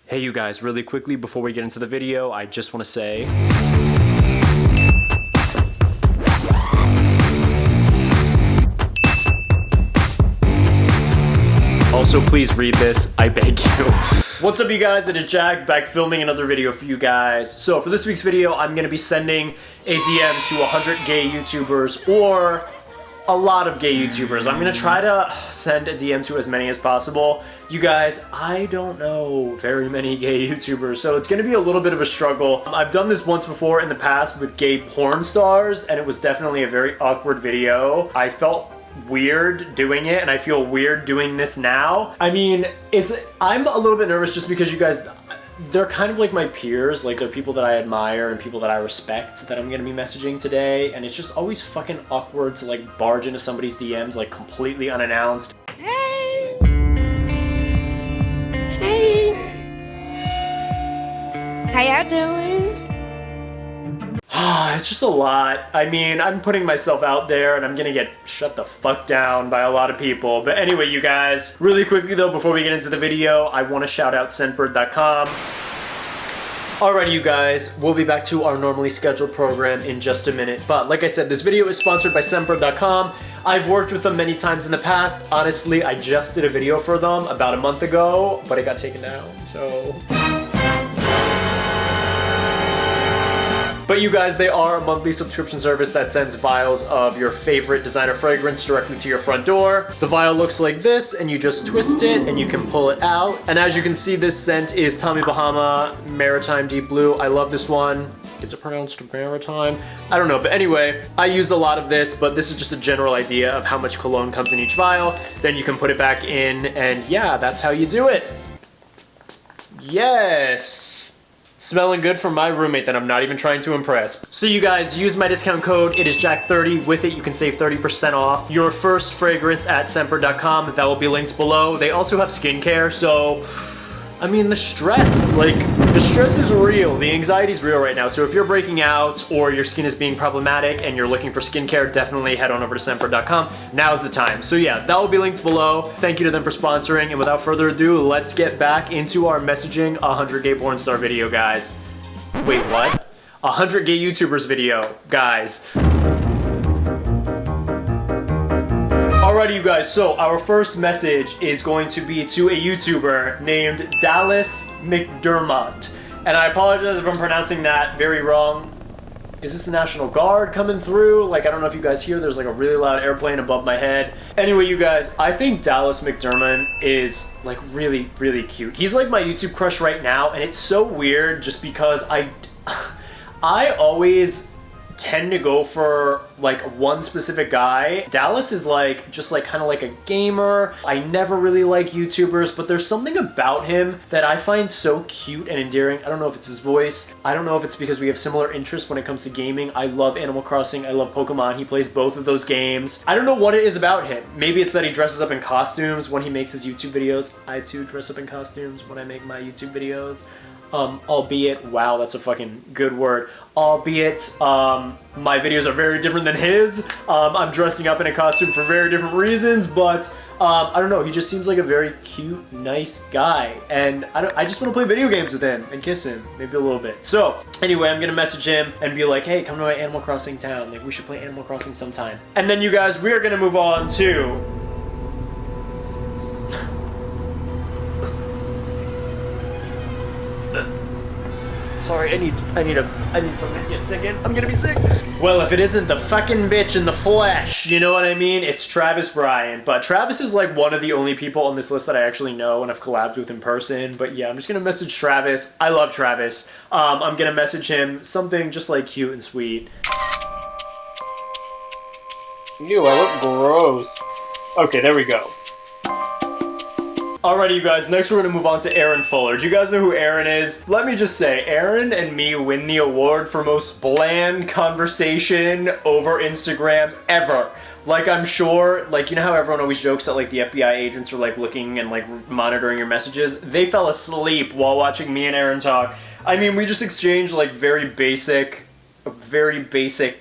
Hey you guys, really quickly before we get into the video, I just want to say also please read this, I beg you. What's up you guys, it is Jack back filming another video for you guys. So for this week's video, I'm going to be sending a DM to 100 gay YouTubers or a lot of gay YouTubers. I'm gonna try to send a DM to as many as possible. You guys, I don't know very many gay YouTubers, so it's gonna be a little bit of a struggle. I've done this once before in the past with gay porn stars, and it was definitely a very awkward video. I felt weird doing it, and I feel weird doing this now. I mean, I'm a little bit nervous just because you guys, they're kind of like my peers, like they're people that I admire and people that I respect that I'm gonna be messaging today, and it's just always fucking awkward to like barge into somebody's DMs like completely unannounced. Hey! Hey! How y'all doing? It's just a lot. I mean, I'm putting myself out there and I'm gonna get shut the fuck down by a lot of people. But anyway, you guys, really quickly though, before we get into the video, I want to shout out scentbird.com. Alrighty, you guys, we'll be back to our normally scheduled program in just a minute. But like I said, this video is sponsored by scentbird.com. I've worked with them many times in the past. Honestly, I just did a video for them about a month ago, but it got taken down, so... But you guys, they are a monthly subscription service that sends vials of your favorite designer fragrance directly to your front door. The vial looks like this, and you just twist it, and you can pull it out. And as you can see, this scent is Tommy Bahama Maritime Deep Blue. I love this one. Is it pronounced Maritime? I don't know, but anyway, I use a lot of this, but this is just a general idea of how much cologne comes in each vial. Then you can put it back in, and yeah, that's how you do it. Yes! Smelling good from my roommate that I'm not even trying to impress. So you guys, use my discount code, it is Jack30. With it, you can save 30% off your first fragrance at scentbird.com. That will be linked below. They also have skincare, so... I mean, the stress is real. The anxiety is real right now. So if you're breaking out or your skin is being problematic and you're looking for skincare, definitely head on over to scentbird.com. Now's the time. So yeah, that will be linked below. Thank you to them for sponsoring. And without further ado, let's get back into our messaging 100 gay porn star video, guys. Wait, what? 100 gay YouTubers video, guys. Alrighty, you guys, so our first message is going to be to a YouTuber named Dallas McDermott. And I apologize if I'm pronouncing that very wrong. Is this the National Guard coming through? Like, I don't know if you guys hear, there's like a really loud airplane above my head. Anyway, you guys, I think Dallas McDermott is like really, really cute. He's like my YouTube crush right now, and it's so weird just because I always tend to go for like one specific guy. Dallas is like just like kind of like a gamer. I never really like YouTubers, but there's something about him that I find so cute and endearing. I don't know if it's his voice. I don't know if it's because we have similar interests when it comes to gaming. I love Animal Crossing. I love Pokemon. He plays both of those games. I don't know what it is about him. Maybe it's that he dresses up in costumes when he makes his YouTube videos. I too dress up in costumes when I make my YouTube videos. Albeit, wow, that's a fucking good word. Albeit, my videos are very different than his. I'm dressing up in a costume for very different reasons, but I don't know, he just seems like a very cute, nice guy. And I just want to play video games with him and kiss him, maybe a little bit. So, anyway, I'm gonna message him and be like, hey, come to my Animal Crossing town. Like, we should play Animal Crossing sometime. And then you guys, we are gonna move on to... Sorry, I need something to get sick in. I'm gonna be sick. Well, if it isn't the fucking bitch in the flesh, you know what I mean? It's Travis Bryan. But Travis is like one of the only people on this list that I actually know and I've collabed with in person. But yeah, I'm just gonna message Travis. I love Travis. I'm gonna message him something just like cute and sweet. Ew, I look gross. Okay, there we go. Alrighty, you guys, next we're gonna move on to Aaron Fuller. Do you guys know who Aaron is? Let me just say, Aaron and me win the award for most bland conversation over Instagram ever. Like, I'm sure, like, you know how everyone always jokes that, like, the FBI agents are, like, looking and, like, monitoring your messages? They fell asleep while watching me and Aaron talk. I mean, we just exchanged, like, very basic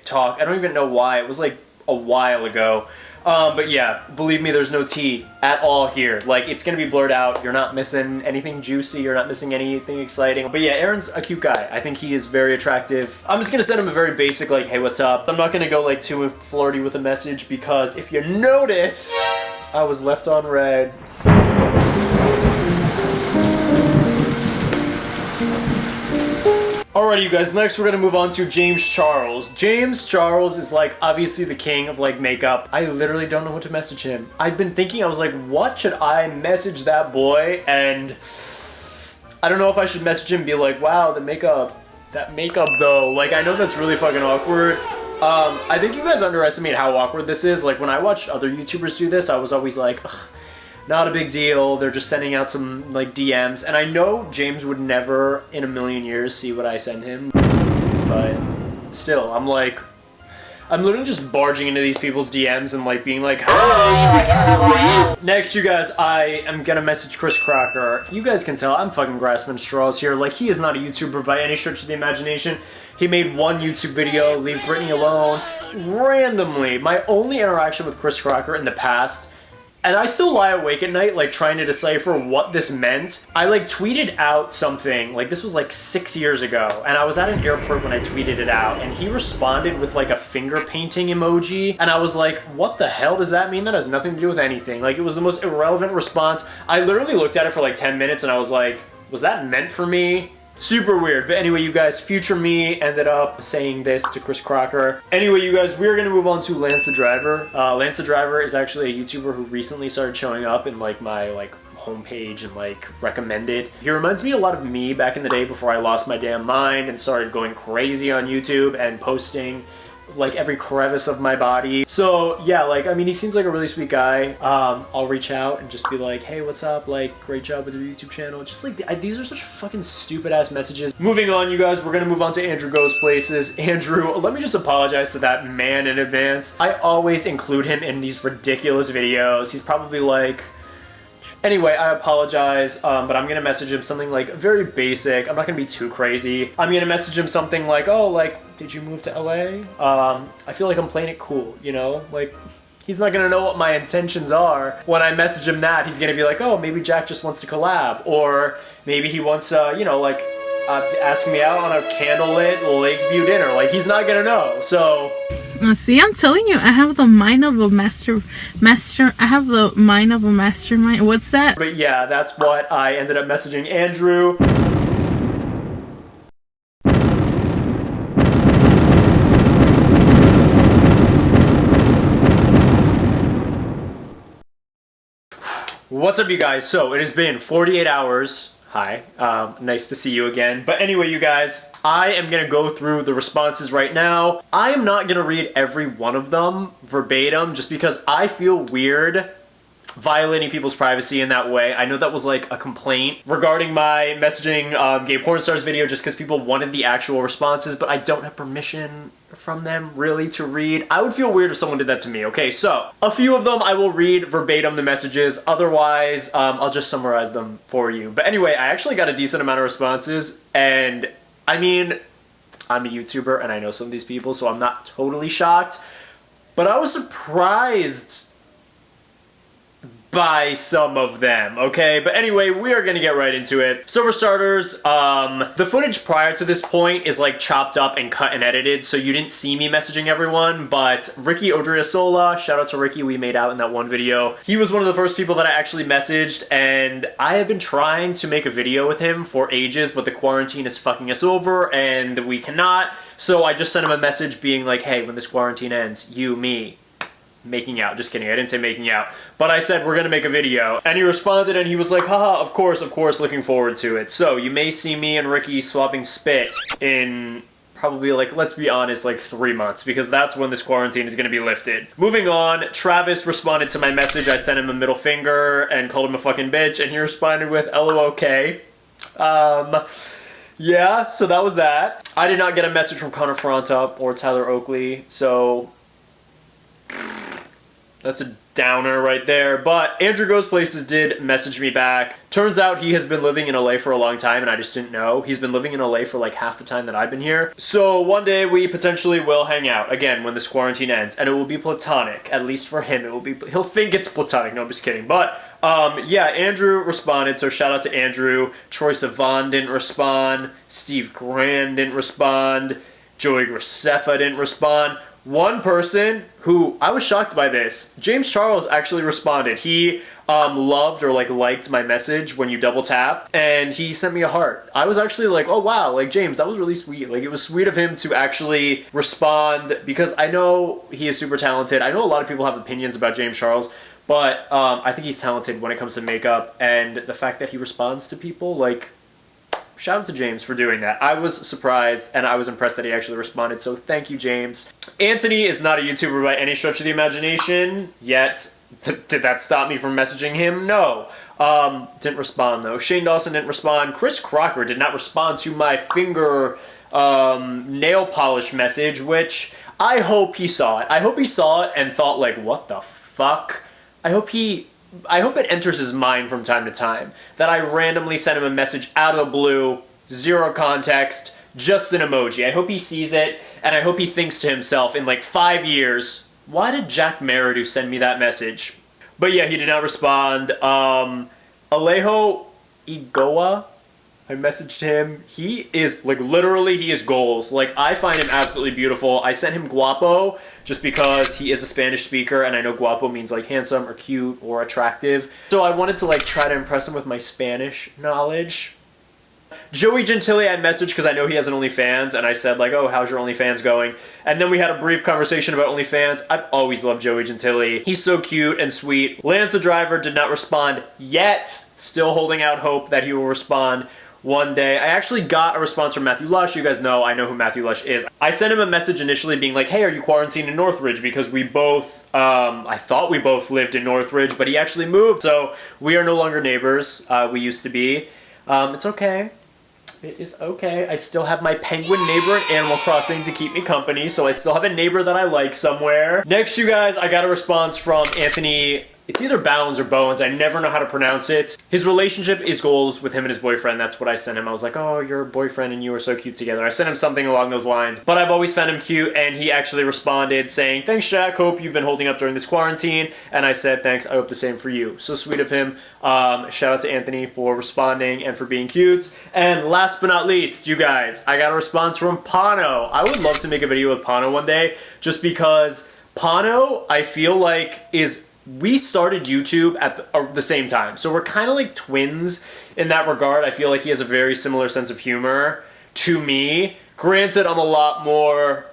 talk. I don't even know why. It was, like, a while ago. But yeah, believe me, there's no tea at all here. Like, it's gonna be blurred out. You're not missing anything juicy. You're not missing anything exciting. But yeah, Aaron's a cute guy. I think he is very attractive. I'm just gonna send him a very basic, like, hey, what's up? I'm not gonna go, like, too flirty with a message because if you notice, I was left on red. Alrighty, you guys, next we're gonna move on to James Charles. James Charles is like obviously the king of like makeup. I literally don't know what to message him. I've been thinking, I was like, what should I message that boy? And I don't know if I should message him and be like, wow, that makeup though. Like, I know that's really fucking awkward. I think you guys underestimate how awkward this is. Like, when I watched other YouTubers do this, I was always like, ugh, not a big deal. They're just sending out some like DMs. And I know James would never in a million years see what I send him. But still, I'm literally just barging into these people's DMs and like being like, hi. Next, you guys, I am gonna message Chris Crocker. You guys can tell I'm fucking grasping straws here. Like, he is not a YouTuber by any stretch of the imagination. He made one YouTube video, Leave Britney Alone, randomly. My only interaction with Chris Crocker in the past, and I still lie awake at night, like, trying to decipher what this meant. I, like, tweeted out something, like, this was, like, 6 years ago, and I was at an airport when I tweeted it out, and he responded with, like, a finger painting emoji, and I was like, what the hell does that mean? That has nothing to do with anything. Like, it was the most irrelevant response. I literally looked at it for, like, 10 minutes, and I was like, was that meant for me? Super weird. But anyway, you guys, future me ended up saying this to Chris Crocker. Anyway, you guys, we're gonna move on to Lance the Driver. Lance the Driver is actually a YouTuber who recently started showing up in like my homepage and like recommended. He reminds me a lot of me back in the day before I lost my damn mind and started going crazy on YouTube and posting like every crevice of my body. So yeah, like, I mean, he seems like a really sweet guy. I'll reach out and just be like, hey, what's up? Like, great job with your YouTube channel. Just like, these are such fucking stupid ass messages. Moving on, you guys, we're gonna move on to Andrew Goes Places. Andrew, let me just apologize to that man in advance. I always include him in these ridiculous videos. He's probably like, anyway, I apologize, but I'm gonna message him something like very basic. I'm not gonna be too crazy. I'm gonna message him something like, oh, like, did you move to LA? I feel like I'm playing it cool, you know? Like, he's not gonna know what my intentions are. When I message him that, he's gonna be like, oh, maybe Jack just wants to collab. Or maybe he wants, you know, like, ask me out on a candlelit Lakeview dinner. Like, he's not gonna know, so... See, I'm telling you, I have the mind of a I have the mind of a mastermind. What's that? But yeah, that's what I ended up messaging Andrew. What's up, you guys? So it has been 48 hours. Hi, nice to see you again. But anyway, you guys, I am gonna go through the responses right now. I am not gonna read every one of them verbatim just because I feel weird violating people's privacy in that way. I know that was like a complaint regarding my messaging gay porn stars video just because people wanted the actual responses, but I don't have permission from them really to read. I would feel weird if someone did that to me. Okay, so a few of them I will read verbatim the messages. Otherwise, I'll just summarize them for you. But anyway, I actually got a decent amount of responses, and I mean, I'm a YouTuber and I know some of these people, so I'm not totally shocked, but I was surprised by some of them, okay? But anyway, we are gonna get right into it. So for starters, the footage prior to this point is like chopped up and cut and edited, so you didn't see me messaging everyone, but Ricky Odriozola, shout out to Ricky, we made out in that one video. He was one of the first people that I actually messaged, and I have been trying to make a video with him for ages, but the quarantine is fucking us over, and we cannot. So I just sent him a message being like, hey, when this quarantine ends, you, me, making out. Just kidding, I didn't say making out. But I said, we're gonna make a video. And he responded and he was like, haha, of course, looking forward to it. So you may see me and Ricky swapping spit in probably, like, let's be honest, like 3 months, because that's when this quarantine is gonna be lifted. Moving on, Travis responded to my message. I sent him a middle finger and called him a fucking bitch, and he responded with LOOK. Yeah, so that was that. I did not get a message from Connor Frontup or Tyler Oakley, so that's a downer right there. But Andrew Goes Places did message me back. Turns out he has been living in LA for a long time and I just didn't know. He's been living in LA for like half the time that I've been here. So one day we potentially will hang out again when this quarantine ends, and it will be platonic. At least for him, it will be. He'll think it's platonic. No, I'm just kidding. But yeah, Andrew responded, so shout out to Andrew. Troye Sivan didn't respond. Steve Grand didn't respond. Joey Graceffa didn't respond. One person who, I was shocked by this, James Charles actually responded. He loved or like liked my message when you double tap, and he sent me a heart. I was actually like, oh wow, like James, that was really sweet. Like it was sweet of him to actually respond, because I know he is super talented. I know a lot of people have opinions about James Charles, but I think he's talented when it comes to makeup, and the fact that he responds to people, like, shout out to James for doing that. I was surprised and I was impressed that he actually responded, so thank you, James. Anthony is not a YouTuber by any stretch of the imagination yet. Did that stop me from messaging him? No. Didn't respond though. Shane Dawson didn't respond. Chris Crocker did not respond to my finger nail polish message, which I hope he saw it. I hope he saw it and thought like, what the fuck? I hope it enters his mind from time to time that I randomly sent him a message out of the blue, zero context, just an emoji. I hope he sees it, and I hope he thinks to himself in like 5 years, why did Jack Merridew send me that message? But yeah, he did not respond. Alejo Igoa, I messaged him. He is, like, literally, he is goals. Like, I find him absolutely beautiful. I sent him guapo just because he is a Spanish speaker, and I know guapo means, like, handsome or cute or attractive. So I wanted to, like, try to impress him with my Spanish knowledge. Joey Gentili I messaged because I know he has an OnlyFans, and I said, like, oh, how's your OnlyFans going? And then we had a brief conversation about OnlyFans. I've always loved Joey Gentili. He's so cute and sweet. Lance the driver did not respond yet. Still holding out hope that he will respond one day. I actually got a response from Matthew Lush. You guys know I know who Matthew Lush is. I sent him a message initially being like, hey, are you quarantined in Northridge? Because we both, I thought we both lived in Northridge, but he actually moved. So we are no longer neighbors. We used to be. It's okay. It is okay. I still have my penguin neighbor in Animal Crossing to keep me company, so I still have a neighbor that I like somewhere. Next, you guys, I got a response from Anthony. It's either Bounds or Bones. I never know how to pronounce it. His relationship is goals with him and his boyfriend. That's what I sent him. I was like, oh, your boyfriend and you are so cute together. I sent him something along those lines. But I've always found him cute, and he actually responded saying, thanks, Jack. Hope you've been holding up during this quarantine. And I said, thanks. I hope the same for you. So sweet of him. Shout out to Anthony for responding and for being cute. And last but not least, you guys, I got a response from Pano. I would love to make a video with Pano one day, just because Pano, I feel like, we started YouTube at the same time. So we're kind of like twins in that regard. I feel like he has a very similar sense of humor to me. Granted, I'm a lot more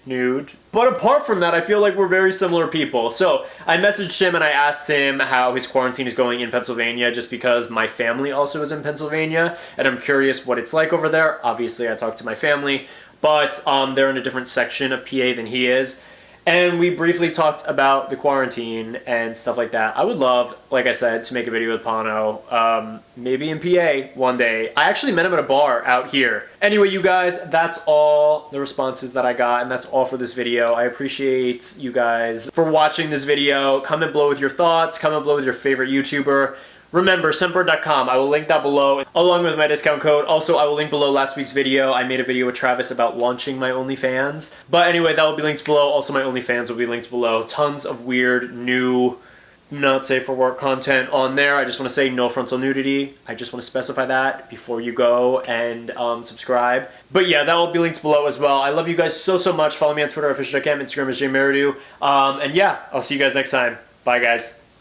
nude. But apart from that, I feel like we're very similar people. So I messaged him and I asked him how his quarantine is going in Pennsylvania, just because my family also is in Pennsylvania and I'm curious what it's like over there. Obviously, I talked to my family, but they're in a different section of PA than he is. And we briefly talked about the quarantine and stuff like that. I would love, like I said, to make a video with Pano, maybe in PA one day. I actually met him at a bar out here. Anyway, you guys, that's all the responses that I got, and that's all for this video. I appreciate you guys for watching this video. Comment below with your thoughts. Comment below with your favorite YouTuber. Remember, Semper.com, I will link that below, along with my discount code. Also, I will link below last week's video. I made a video with Travis about launching my OnlyFans. But anyway, that will be linked below. Also, my OnlyFans will be linked below. Tons of weird, new, not safe for work content on there. I just want to say no frontal nudity. I just want to specify that before you go and subscribe. But yeah, that will be linked below as well. I love you guys so, so much. Follow me on Twitter, official.cam. Instagram is jmerridew. And yeah, I'll see you guys next time. Bye, guys.